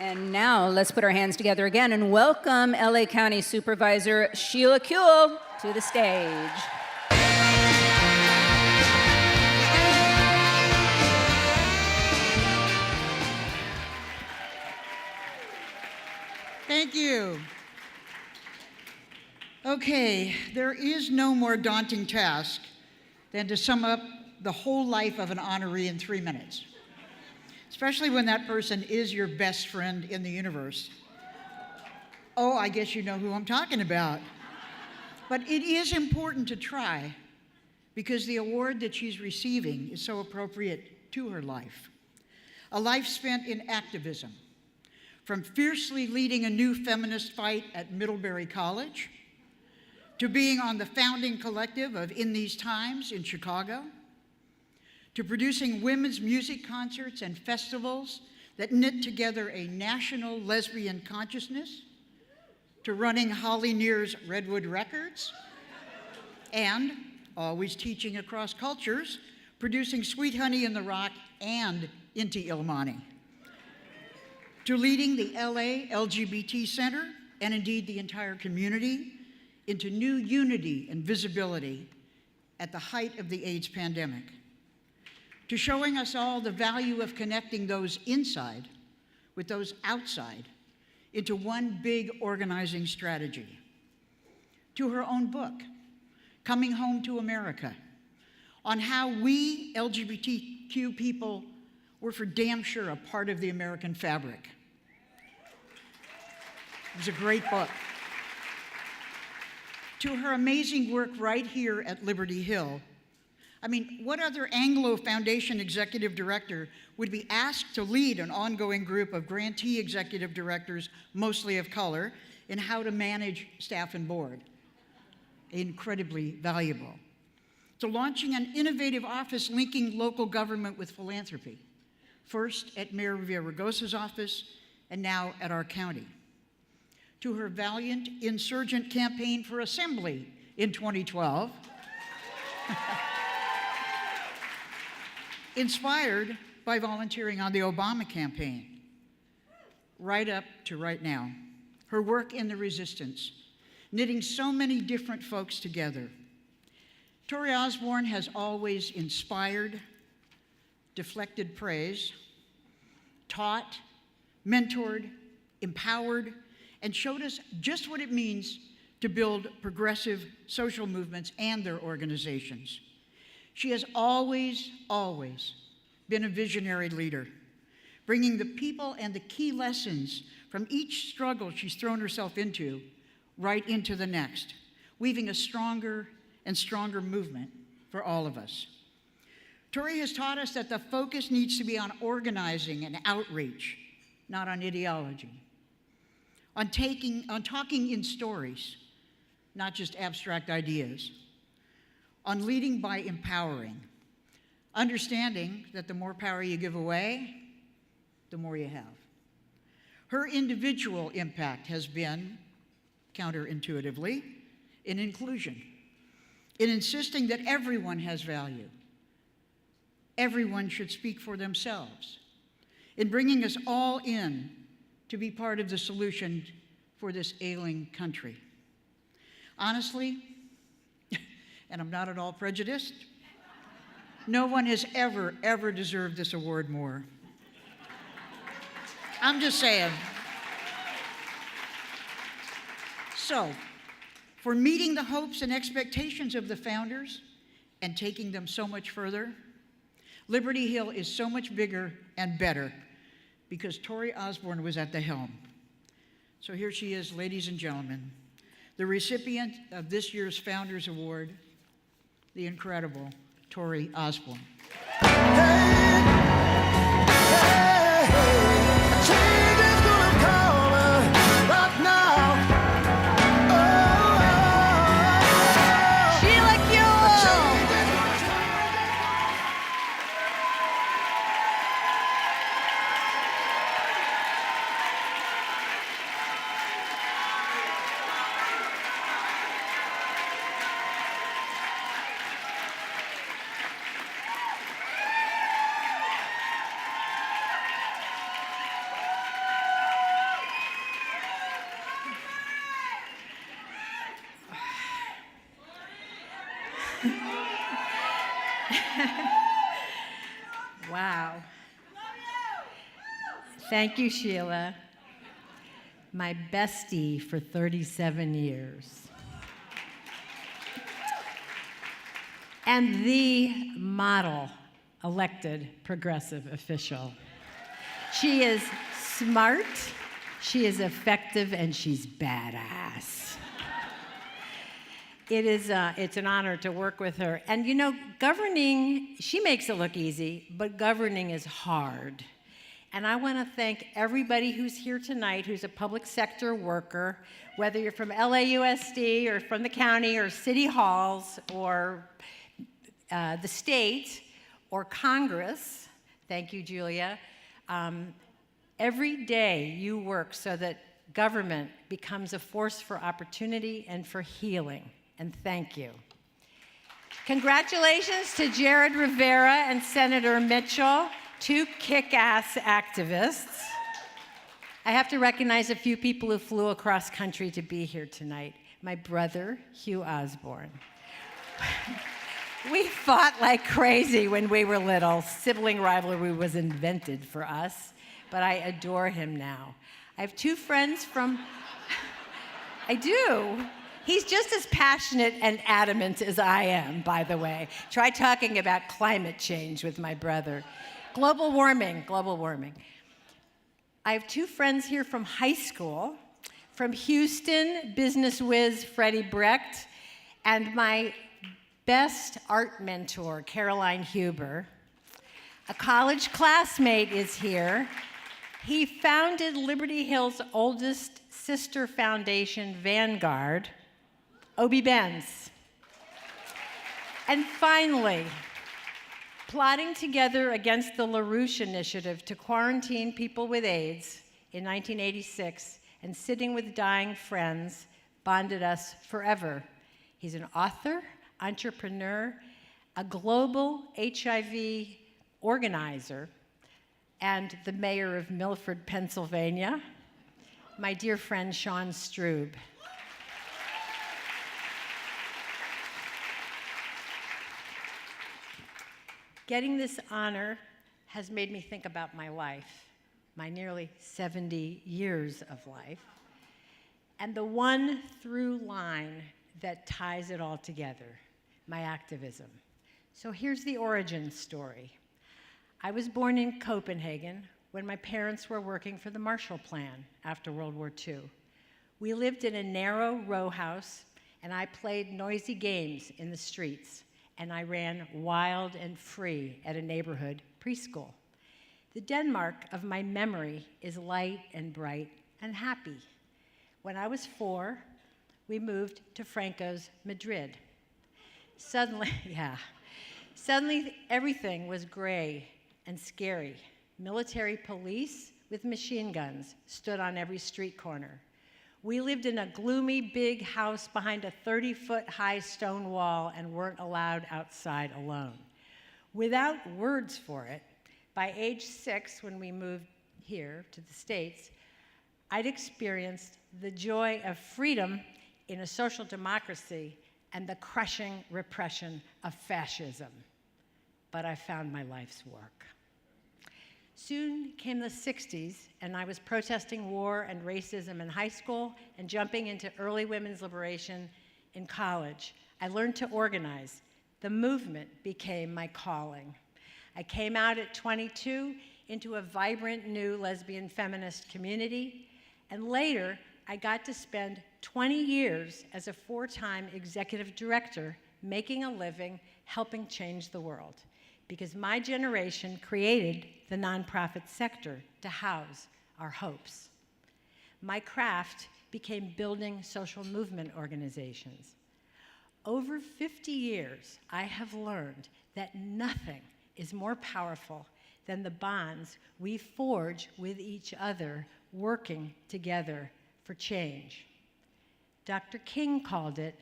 And now let's put our hands together again and welcome LA County Supervisor Sheila Kuehl to the stage. Thank you. Okay, there is no more daunting task than to sum up the whole life of an honoree in 3 minutes, especially when that person is your best friend in the universe. Oh, I guess you know who I'm talking about. But it is important to try because the award that she's receiving is so appropriate to her life. A life spent in activism, from fiercely leading a new feminist fight at Middlebury College, to being on the founding collective of In These Times in Chicago, to producing women's music concerts and festivals that knit together a national lesbian consciousness, to running Holly Near's Redwood Records, and, always teaching across cultures, producing Sweet Honey in the Rock and Inti Ilmani, to leading the LA LGBT Center, and indeed the entire community, into new unity and visibility at the height of the AIDS pandemic, to showing us all the value of connecting those inside with those outside into one big organizing strategy, to her own book, Coming Home to America, on how we LGBTQ people were for damn sure a part of the American fabric. It was a great book. To her amazing work right here at Liberty Hill. I mean, what other Anglo Foundation executive director would be asked to lead an ongoing group of grantee executive directors, mostly of color, in how to manage staff and board? Incredibly valuable. To launching an innovative office linking local government with philanthropy, first at Mayor Villaraigosa's office and now at our county. To her valiant insurgent campaign for assembly in 2012, inspired by volunteering on the Obama campaign, right up to right now. Her work in the resistance, knitting so many different folks together. Torie Osborn has always inspired, deflected praise, taught, mentored, empowered, and showed us just what it means to build progressive social movements and their organizations. She has always, always been a visionary leader, bringing the people and the key lessons from each struggle she's thrown herself into right into the next, weaving a stronger and stronger movement for all of us. Torie has taught us that the focus needs to be on organizing and outreach, not on ideology. On talking in stories, not just abstract ideas. On leading by empowering, understanding that the more power you give away, the more you have. Her individual impact has been, counterintuitively, in inclusion, in insisting that everyone has value. Everyone should speak for themselves, in bringing us all in to be part of the solution for this ailing country. Honestly, and I'm not at all prejudiced, no one has ever deserved this award more. I'm just saying. So, for meeting the hopes and expectations of the founders and taking them so much further, Liberty Hill is so much bigger and better because Torie Osborn was at the helm. So here she is, ladies and gentlemen, the recipient of this year's Founders Award, the incredible Torie Osborn. Thank you, Sheila. My bestie for 37 years. And the model elected progressive official. She is smart, she is effective, and she's badass. It's an honor to work with her. And you know, governing, she makes it look easy, but governing is hard. And I want to thank everybody who's here tonight who's a public sector worker, whether you're from LAUSD or from the county or city halls or the state or Congress. Thank you, Julia. Every day you work so that government becomes a force for opportunity and for healing. And thank you. Congratulations to Jared Rivera and Senator Mitchell, two kick-ass activists. I have to recognize a few people who flew across country to be here tonight. My brother, Kuehl Osborn. We fought like crazy when we were little. Sibling rivalry was invented for us, but I adore him now. I have two friends from... I do. He's just as passionate and adamant as I am, by the way. Try talking about climate change with my brother. Global warming. I have two friends here from high school, from Houston, business whiz Freddie Brecht, and my best art mentor, Caroline Huber. A college classmate is here. He founded Liberty Hill's oldest sister foundation, Vanguard, Obie Benz. And finally, plotting together against the LaRouche Initiative to quarantine people with AIDS in 1986 and sitting with dying friends bonded us forever. He's an author, entrepreneur, a global HIV organizer, and the mayor of Milford, Pennsylvania, my dear friend Sean Strube. Getting this honor has made me think about my life, my nearly 70 years of life, and the one through line that ties it all together, my activism. So here's the origin story. I was born in Copenhagen when my parents were working for the Marshall Plan after World War II. We lived in a narrow row house, and I played noisy games in the streets, and I ran wild and free at a neighborhood preschool. The Denmark of my memory is light and bright and happy. When I was 4, we moved to Franco's Madrid. Suddenly everything was gray and scary. Military police with machine guns stood on every street corner. We lived in a gloomy big house behind a 30-foot high stone wall and weren't allowed outside alone. Without words for it, by age 6, when we moved here to the States, I'd experienced the joy of freedom in a social democracy and the crushing repression of fascism. But I found my life's work. Soon came the 60s, and I was protesting war and racism in high school and jumping into early women's liberation in college. I learned to organize. The movement became my calling. I came out at 22 into a vibrant new lesbian feminist community, and later I got to spend 20 years as a 4-time executive director making a living helping change the world, because my generation created the nonprofit sector to house our hopes. My craft became building social movement organizations. Over 50 years, I have learned that nothing is more powerful than the bonds we forge with each other, working together for change. Dr. King called it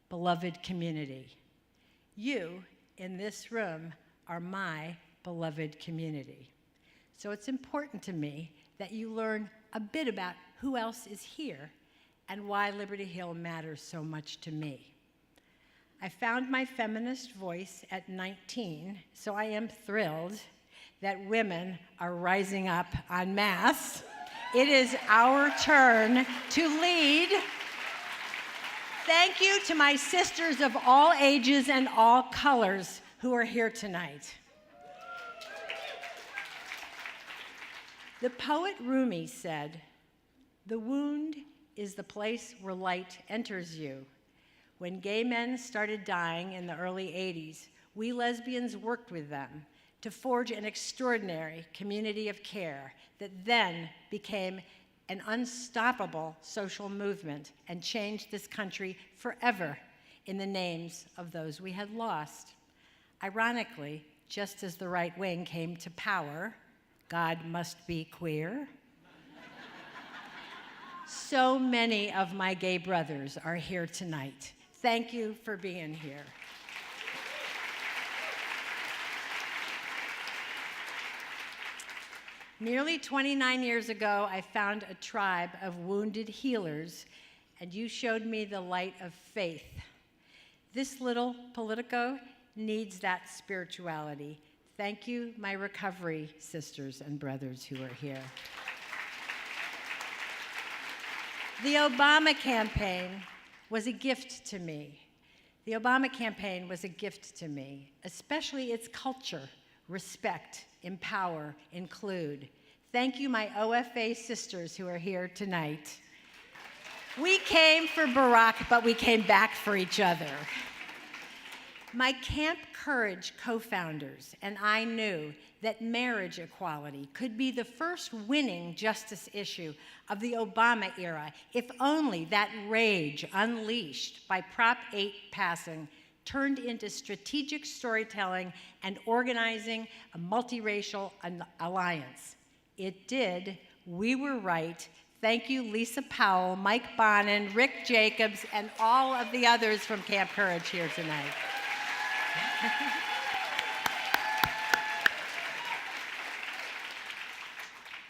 beloved community. You, in this room, are my beloved community. So it's important to me that you learn a bit about who else is here and why Liberty Hill matters so much to me. I found my feminist voice at 19, so I am thrilled that women are rising up en masse. It is our turn to lead. Thank you to my sisters of all ages and all colors who are here tonight. The poet Rumi said, "The wound is the place where light enters you." When gay men started dying in the early 80s, we lesbians worked with them to forge an extraordinary community of care that then became an unstoppable social movement and changed this country forever in the names of those we had lost. Ironically, just as the right wing came to power, God must be queer, so many of my gay brothers are here tonight. Thank you for being here. Nearly 29 years ago, I found a tribe of wounded healers, and you showed me the light of faith. This little Politico needs that spirituality. Thank you, my recovery sisters and brothers who are here. The Obama campaign was a gift to me. The Obama campaign was a gift to me, especially its culture: respect, empower, include. Thank you, my OFA sisters who are here tonight. We came for Barack, but we came back for each other. My Camp Courage co-founders and I knew that marriage equality could be the first winning justice issue of the Obama era if only that rage unleashed by Prop 8 passing turned into strategic storytelling and organizing a multiracial alliance. It did. We were right. Thank you, Lisa Powell, Mike Bonin, Rick Jacobs, and all of the others from Camp Courage here tonight.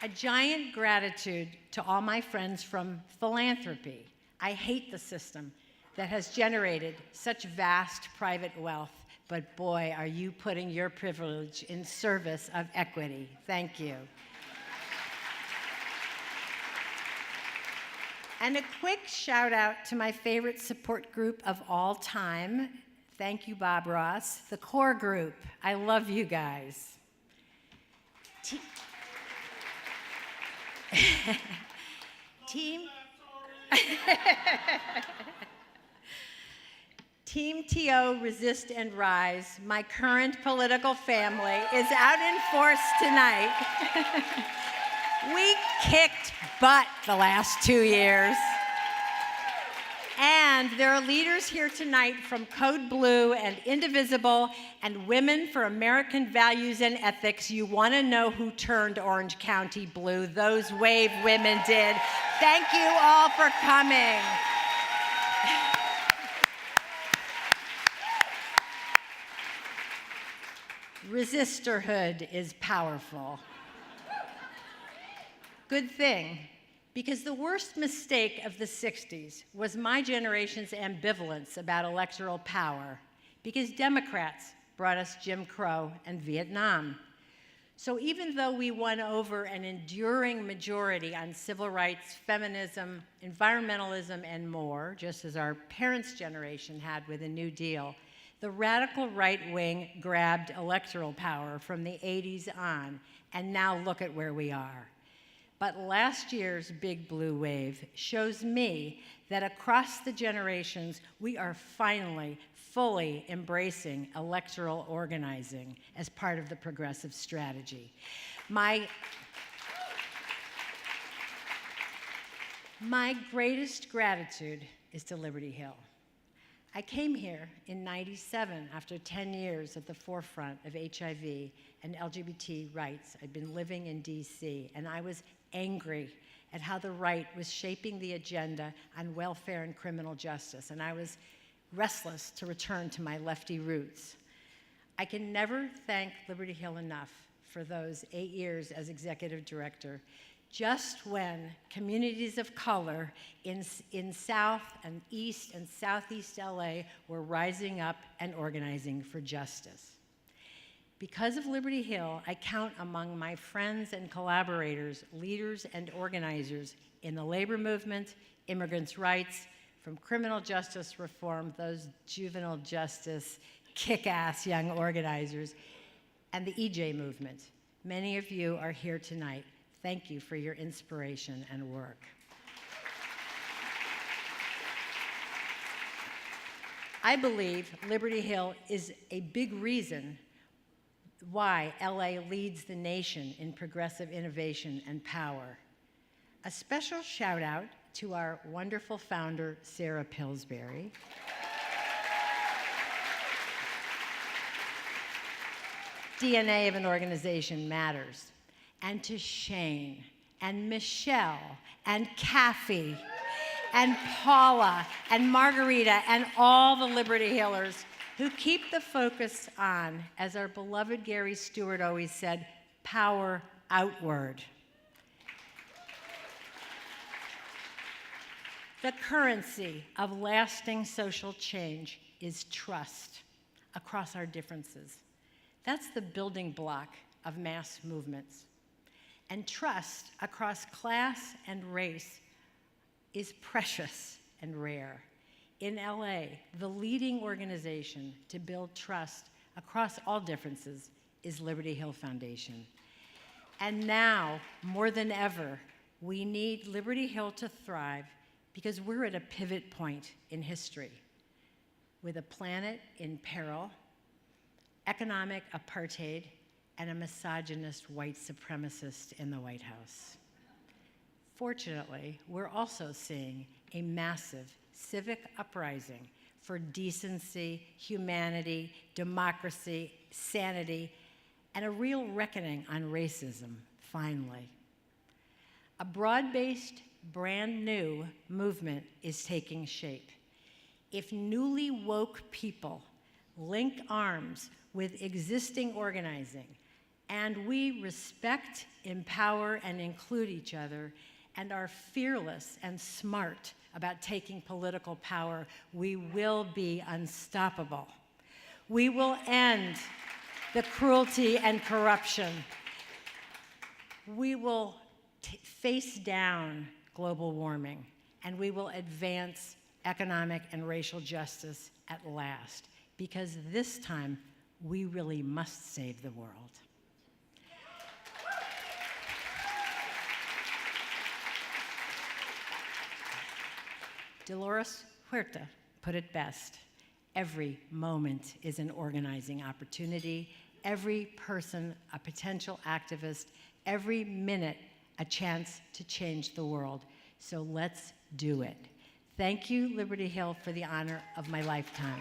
A giant gratitude to all my friends from philanthropy. I hate the system that has generated such vast private wealth, but boy, are you putting your privilege in service of equity. Thank you. And a quick shout out to my favorite support group of all time. Thank you, Bob Ross. The core group. I love you guys. Team TO Resist and Rise, my current political family, is out in force tonight. We kicked butt the last 2 years. And there are leaders here tonight from Code Blue and Indivisible and Women for American Values and Ethics. You want to know who turned Orange County blue? Those WAVE women did. Thank you all for coming. Resistorhood is powerful. Good thing, because the worst mistake of the 60s was my generation's ambivalence about electoral power, because Democrats brought us Jim Crow and Vietnam. So even though we won over an enduring majority on civil rights, feminism, environmentalism, and more, just as our parents' generation had with the New Deal, the radical right wing grabbed electoral power from the 80s on, and now look at where we are. But last year's big blue wave shows me that across the generations, we are finally fully embracing electoral organizing as part of the progressive strategy. My greatest gratitude is to Liberty Hill. I came here in '97 after 10 years at the forefront of HIV and LGBT rights. I'd been living in DC, and I was angry at how the right was shaping the agenda on welfare and criminal justice, and I was restless to return to my lefty roots. I can never thank Liberty Hill enough for those 8 years as executive director, just when communities of color in South and East and Southeast LA were rising up and organizing for justice. Because of Liberty Hill, I count among my friends and collaborators, leaders and organizers in the labor movement, immigrants' rights, from criminal justice reform, those juvenile justice, kick-ass young organizers, and the EJ movement. Many of you are here tonight. Thank you for your inspiration and work. I believe Liberty Hill is a big reason why LA leads the nation in progressive innovation and power. A special shout out to our wonderful founder, Sarah Pillsbury. DNA of an organization matters. And to Shane, and Michelle, and Kathy, and Paula, and Margarita, and all the Liberty Hillers who keep the focus on, as our beloved Gary Stewart always said, power outward. The currency of lasting social change is trust across our differences. That's the building block of mass movements. And trust across class and race is precious and rare. In LA, the leading organization to build trust across all differences is Liberty Hill Foundation. And now, more than ever, we need Liberty Hill to thrive because we're at a pivot point in history with a planet in peril, economic apartheid, and a misogynist white supremacist in the White House. Fortunately, we're also seeing a massive civic uprising for decency, humanity, democracy, sanity, and a real reckoning on racism, finally. A broad-based, brand new movement is taking shape. If newly woke people link arms with existing organizing, and we respect, empower, and include each other, and are fearless and smart about taking political power, we will be unstoppable. We will end the cruelty and corruption. We will face down global warming, and we will advance economic and racial justice at last, because this time we really must save the world. Dolores Huerta put it best: every moment is an organizing opportunity, every person a potential activist, every minute a chance to change the world. So let's do it. Thank you, Liberty Hill, for the honor of my lifetime.